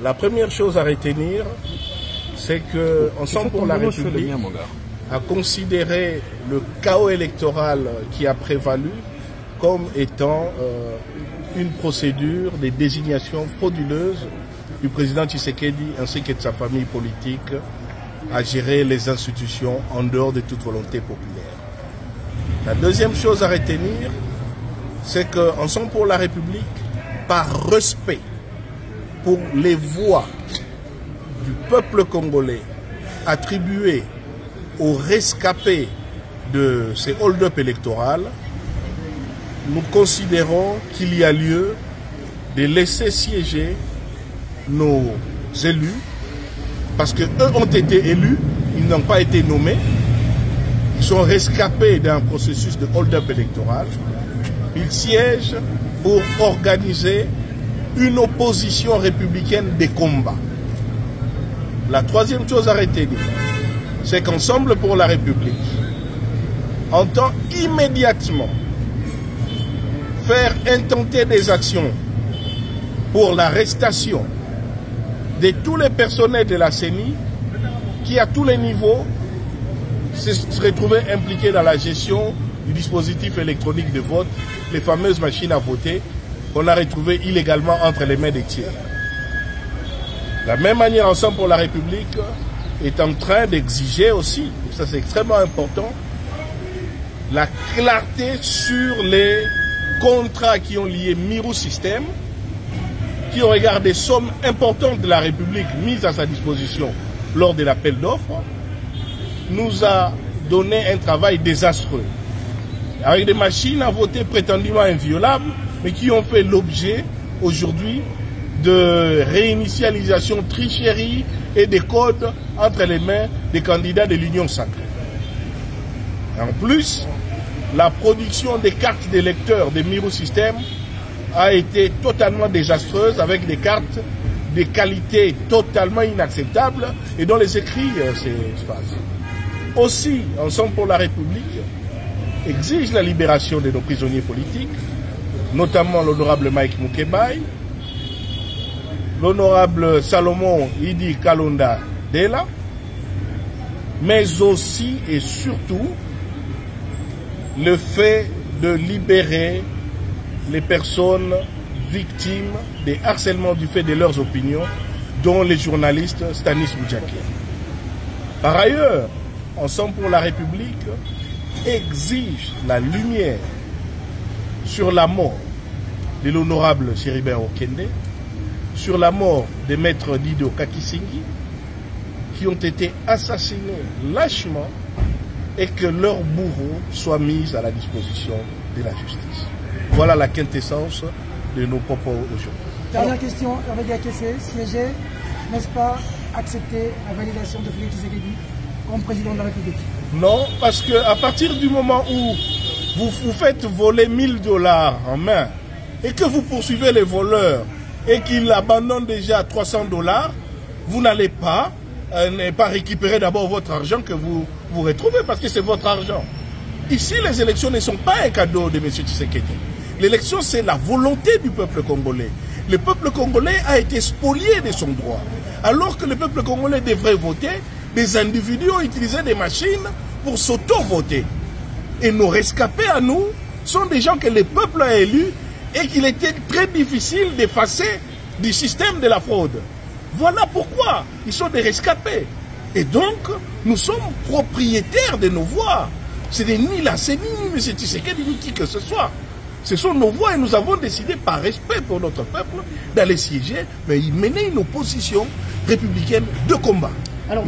La première chose à retenir, c'est que Ensemble pour la République a considéré le chaos électoral qui a prévalu comme étant une procédure de désignation frauduleuse du président Tshisekedi ainsi que de sa famille politique à gérer les institutions en dehors de toute volonté populaire. La deuxième chose à retenir, c'est qu'Ensemble pour la République, par respect pour les voix du peuple congolais attribuées aux rescapés de ces hold-up électoraux, nous considérons qu'il y a lieu de laisser siéger nos élus, parce qu'eux ont été élus, ils n'ont pas été nommés, ils sont rescapés d'un processus de hold-up électoral, ils siègent pour organiser une opposition républicaine des combats. La troisième chose à retenir, c'est qu'Ensemble pour la République entend immédiatement faire intenter des actions pour l'arrestation de tous les personnels de la CENI qui, à tous les niveaux, se retrouvaient impliqués dans la gestion du dispositif électronique de vote, les fameuses machines à voter qu'on a retrouvées illégalement entre les mains des tiers. De la même manière, Ensemble pour la République est en train d'exiger aussi, ça c'est extrêmement important, la clarté sur les contrats qui ont lié Mirou System, qui au regard des sommes importantes de la République mises à sa disposition lors de l'appel d'offres, nous a donné un travail désastreux. Avec des machines à voter prétendument inviolables, mais qui ont fait l'objet aujourd'hui de réinitialisation, tricherie et des codes entre les mains des candidats de l'Union sacrée. En plus, la production des cartes d'électeurs de Mirou System a été totalement désastreuse, avec des cartes de qualité totalement inacceptable et dont les écrits s'effacent. Aussi, Ensemble pour la République exige la libération de nos prisonniers politiques, notamment l'honorable Mike Mukebai, l'honorable Salomon Idi Kalonda Dela, mais aussi et surtout le fait de libérer les personnes victimes des harcèlements du fait de leurs opinions, dont les journalistes Stanis Moudjaké. Par ailleurs, Ensemble pour la République exige la lumière sur la mort de l'honorable Chéribert Okende, sur la mort des maîtres Dido Kakisingi, qui ont été assassinés lâchement, et que leurs bourreaux soient mis à la disposition de la justice. Voilà la quintessence de nos propos aujourd'hui. Dernière question, Hervé Akessé, siéger, n'est-ce pas accepter la validation de Félix Tshisekedi comme président de la République? Non, parce qu'à partir du moment où vous faites voler 1000 $ en main et que vous poursuivez les voleurs et qu'ils abandonnent déjà 300 $, vous n'allez pas récupérer d'abord votre argent que vous retrouvez, parce que c'est votre argent. Ici, les élections ne sont pas un cadeau de M. Tshisekedi. L'élection, c'est la volonté du peuple congolais. Le peuple congolais a été spolié de son droit. Alors que le peuple congolais devrait voter, des individus ont utilisé des machines pour s'auto-voter. Et nos rescapés à nous sont des gens que le peuple a élus et qu'il était très difficile d'effacer du système de la fraude. Voilà pourquoi ils sont des rescapés. Et donc, nous sommes propriétaires de nos voix. Ce n'est ni la CENI, ni M. Tshisekedi, ni qui que ce soit. Ce sont nos voix et nous avons décidé, par respect pour notre peuple, d'aller siéger, mais y mener une opposition républicaine de combat. Alors,